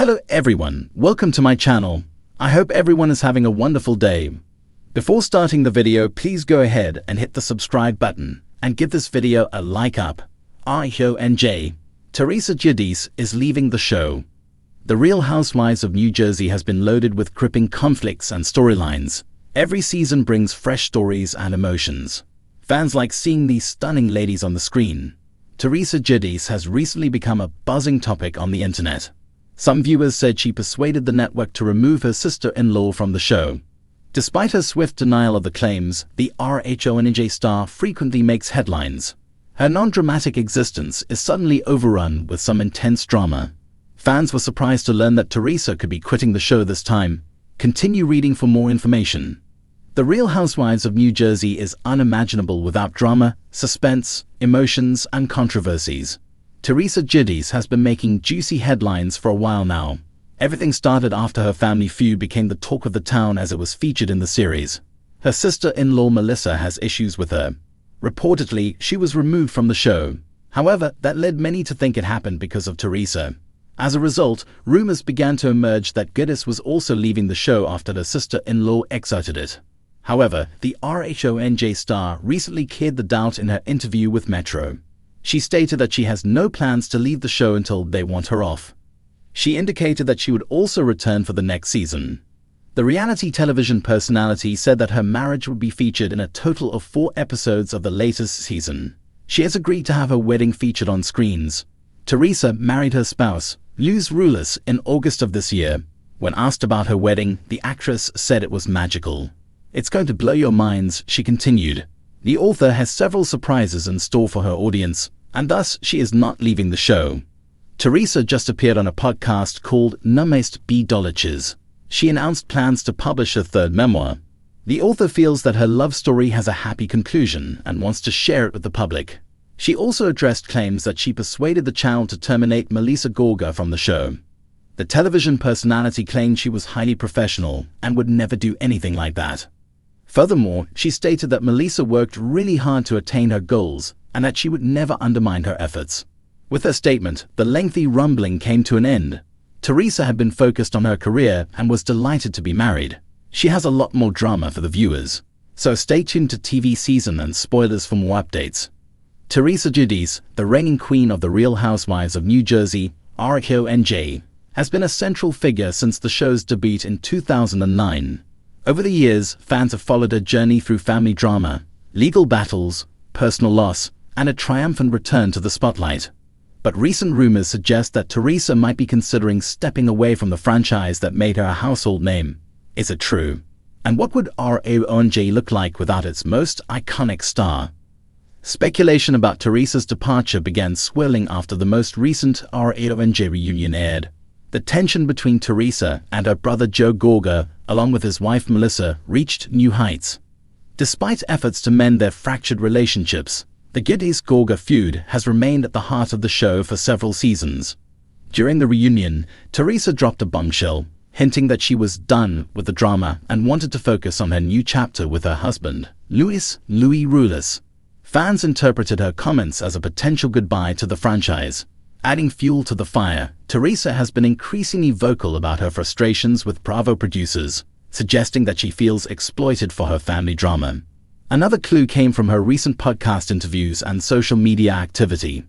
Hello everyone, welcome to my channel. I hope everyone is having a wonderful day. Before starting the video, please go ahead and hit the subscribe button and give this video a like up. RHONJ. Teresa Giudice is leaving the show. The Real Housewives of New Jersey has been loaded with gripping conflicts and storylines. Every season brings fresh stories and emotions. Fans like seeing these stunning ladies on the screen. Teresa Giudice has recently become a buzzing topic on the internet. Some viewers said she persuaded the network to remove her sister-in-law from the show. Despite her swift denial of the claims, the RHONJ star frequently makes headlines. Her non-dramatic existence is suddenly overrun with some intense drama. Fans were surprised to learn that Teresa could be quitting the show this time. Continue reading for more information. The Real Housewives of New Jersey is unimaginable without drama, suspense, emotions, and controversies. Teresa Giudice has been making juicy headlines for a while now. Everything started after her family feud became the talk of the town as it was featured in the series. Her sister-in-law Melissa has issues with her. Reportedly, she was removed from the show. However, that led many to think it happened because of Teresa. As a result, rumors began to emerge that Giudice was also leaving the show after her sister-in-law exited it. However, the RHONJ star recently cleared the doubt in her interview with Metro. She stated that she has no plans to leave the show until they want her off. She indicated that she would also return for the next season. The reality television personality said that her marriage would be featured in a total of 4 episodes of the latest season. She has agreed to have her wedding featured on screens. Teresa married her spouse, Lisa Vanderpump, in August of this year. When asked about her wedding, the actress said it was magical. "It's going to blow your minds," she continued. The author has several surprises in store for her audience, and thus she is not leaving the show. Teresa just appeared on a podcast called Nummest B Doliches. She announced plans to publish her 3rd memoir. The author feels that her love story has a happy conclusion and wants to share it with the public. She also addressed claims that she persuaded the channel to terminate Melissa Gorga from the show. The television personality claimed she was highly professional and would never do anything like that. Furthermore, she stated that Melissa worked really hard to attain her goals and that she would never undermine her efforts. With her statement, the lengthy rumbling came to an end. Teresa had been focused on her career and was delighted to be married. She has a lot more drama for the viewers. So stay tuned to TV season and spoilers for more updates. Teresa Giudice, the reigning queen of the Real Housewives of New Jersey, RHONJ, has been a central figure since the show's debut in 2009. Over the years, fans have followed her journey through family drama, legal battles, personal loss, and a triumphant return to the spotlight. But recent rumors suggest that Teresa might be considering stepping away from the franchise that made her a household name. Is it true? And what would RHONJ look like without its most iconic star? Speculation about Teresa's departure began swirling after the most recent RHONJ reunion aired. The tension between Teresa and her brother Joe Gorga, along with his wife Melissa, reached new heights. Despite efforts to mend their fractured relationships, the Giudice-Gorga feud has remained at the heart of the show for several seasons. During the reunion, Teresa dropped a bombshell, hinting that she was done with the drama and wanted to focus on her new chapter with her husband, Louis Rulis. Fans interpreted her comments as a potential goodbye to the franchise. Adding fuel to the fire, Teresa has been increasingly vocal about her frustrations with Bravo producers, suggesting that she feels exploited for her family drama. Another clue came from her recent podcast interviews and social media activity.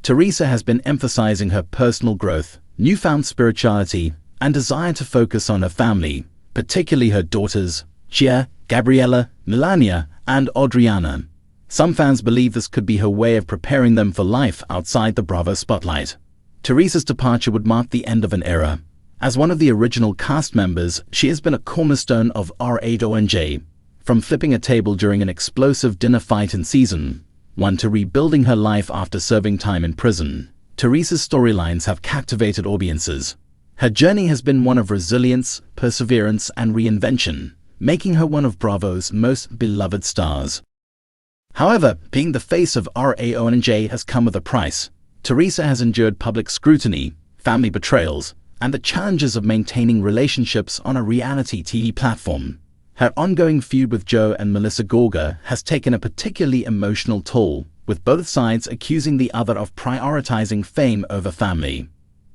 Teresa has been emphasizing her personal growth, newfound spirituality, and desire to focus on her family, particularly her daughters, Gia, Gabriella, Melania, and Adriana. Some fans believe this could be her way of preparing them for life outside the Bravo spotlight. Teresa's departure would mark the end of an era. As one of the original cast members, she has been a cornerstone of RHONJ. From flipping a table during an explosive dinner fight in season 1 to rebuilding her life after serving time in prison, Teresa's storylines have captivated audiences. Her journey has been one of resilience, perseverance, and reinvention, making her one of Bravo's most beloved stars. However, being the face of RHONJ has come with a price. Teresa has endured public scrutiny, family betrayals, and the challenges of maintaining relationships on a reality TV platform. Her ongoing feud with Joe and Melissa Gorga has taken a particularly emotional toll, with both sides accusing the other of prioritizing fame over family.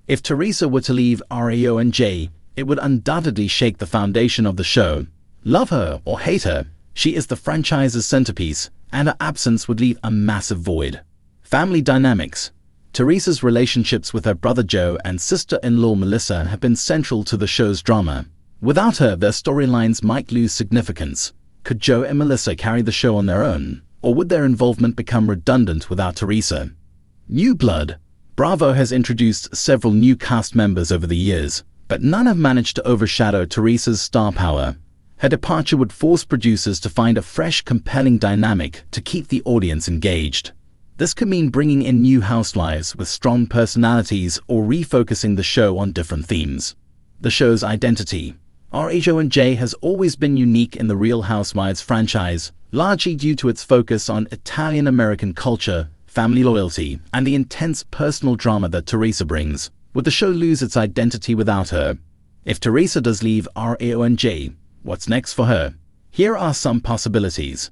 If Teresa were to leave RHONJ, it would undoubtedly shake the foundation of the show. Love her or hate her, she is the franchise's centerpiece, and her absence would leave a massive void. Family dynamics. Teresa's relationships with her brother Joe and sister-in-law Melissa have been central to the show's drama. Without her, their storylines might lose significance. Could Joe and Melissa carry the show on their own, or would their involvement become redundant without Teresa? New blood. Bravo has introduced several new cast members over the years, but none have managed to overshadow Teresa's star power. Her departure would force producers to find a fresh, compelling dynamic to keep the audience engaged. This could mean bringing in new housewives with strong personalities or refocusing the show on different themes. The show's identity. RHONJ has always been unique in the Real Housewives franchise, largely due to its focus on Italian-American culture, family loyalty, and the intense personal drama that Teresa brings. Would the show lose its identity without her? If Teresa does leave RHONJ, what's next for her? Here are some possibilities.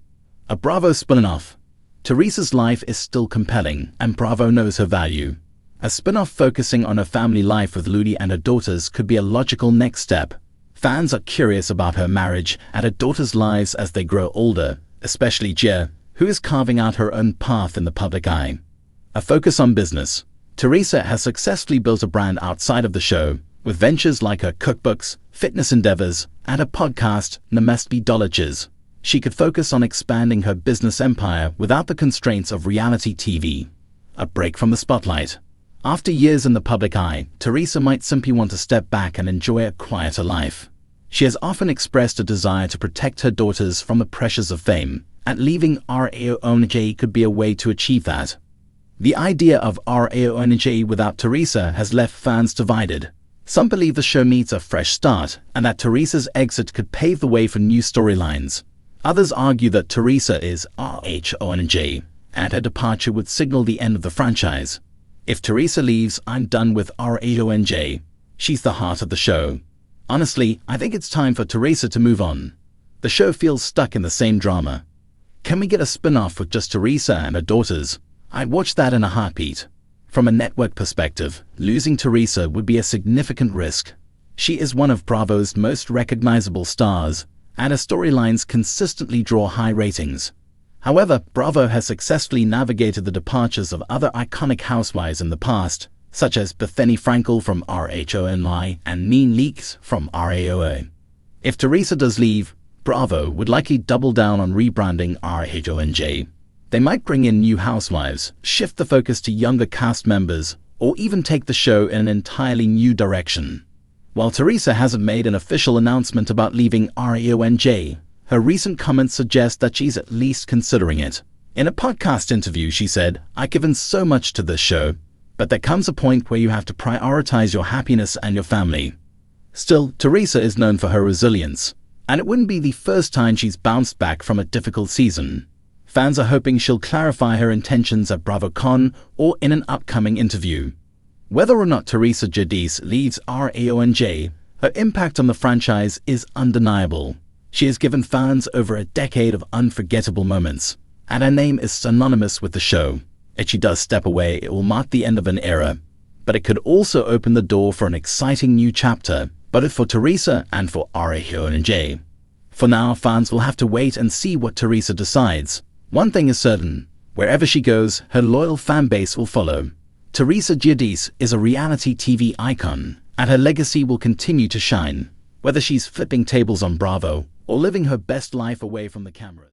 A Bravo spin-off. Teresa's life is still compelling, and Bravo knows her value. A spin-off focusing on her family life with Ludi and her daughters could be a logical next step. Fans are curious about her marriage and her daughters' lives as they grow older, especially Gia, who is carving out her own path in the public eye. A focus on business. Teresa has successfully built a brand outside of the show, with ventures like her cookbooks, fitness endeavors, and a podcast, Namaste Dolitches. She could focus on expanding her business empire without the constraints of reality TV. A break from the spotlight. After years in the public eye, Teresa might simply want to step back and enjoy a quieter life. She has often expressed a desire to protect her daughters from the pressures of fame, and leaving RHONJ could be a way to achieve that. The idea of RHONJ without Teresa has left fans divided. Some believe the show needs a fresh start, and that Teresa's exit could pave the way for new storylines. Others argue that Teresa is RHONJ, and her departure would signal the end of the franchise. If Teresa leaves, I'm done with RHONJ. She's the heart of the show. Honestly, I think it's time for Teresa to move on. The show feels stuck in the same drama. Can we get a spin-off with just Teresa and her daughters? I'd watch that in a heartbeat. From a network perspective, losing Teresa would be a significant risk. She is one of Bravo's most recognizable stars, and her storylines consistently draw high ratings. However, Bravo has successfully navigated the departures of other iconic housewives in the past, such as Bethany Frankel from RHONY and Nene Leakes from RAOA. If Teresa does leave, Bravo would likely double down on rebranding RHONJ. They might bring in new housewives, shift the focus to younger cast members, or even take the show in an entirely new direction. While Teresa hasn't made an official announcement about leaving RHONJ, her recent comments suggest that she's at least considering it. In a podcast interview, she said, "I've given so much to this show, but there comes a point where you have to prioritize your happiness and your family." Still, Teresa is known for her resilience, and it wouldn't be the first time she's bounced back from a difficult season. Fans are hoping she'll clarify her intentions at BravoCon or in an upcoming interview. Whether or not Teresa Giudice leaves RHONJ, her impact on the franchise is undeniable. She has given fans over a decade of unforgettable moments, and her name is synonymous with the show. If she does step away, it will mark the end of an era, but it could also open the door for an exciting new chapter, both for Teresa and for RHONJ. For now, fans will have to wait and see what Teresa decides. One thing is certain, wherever she goes, her loyal fan base will follow. Teresa Giudice is a reality TV icon, and her legacy will continue to shine, whether she's flipping tables on Bravo or living her best life away from the camera.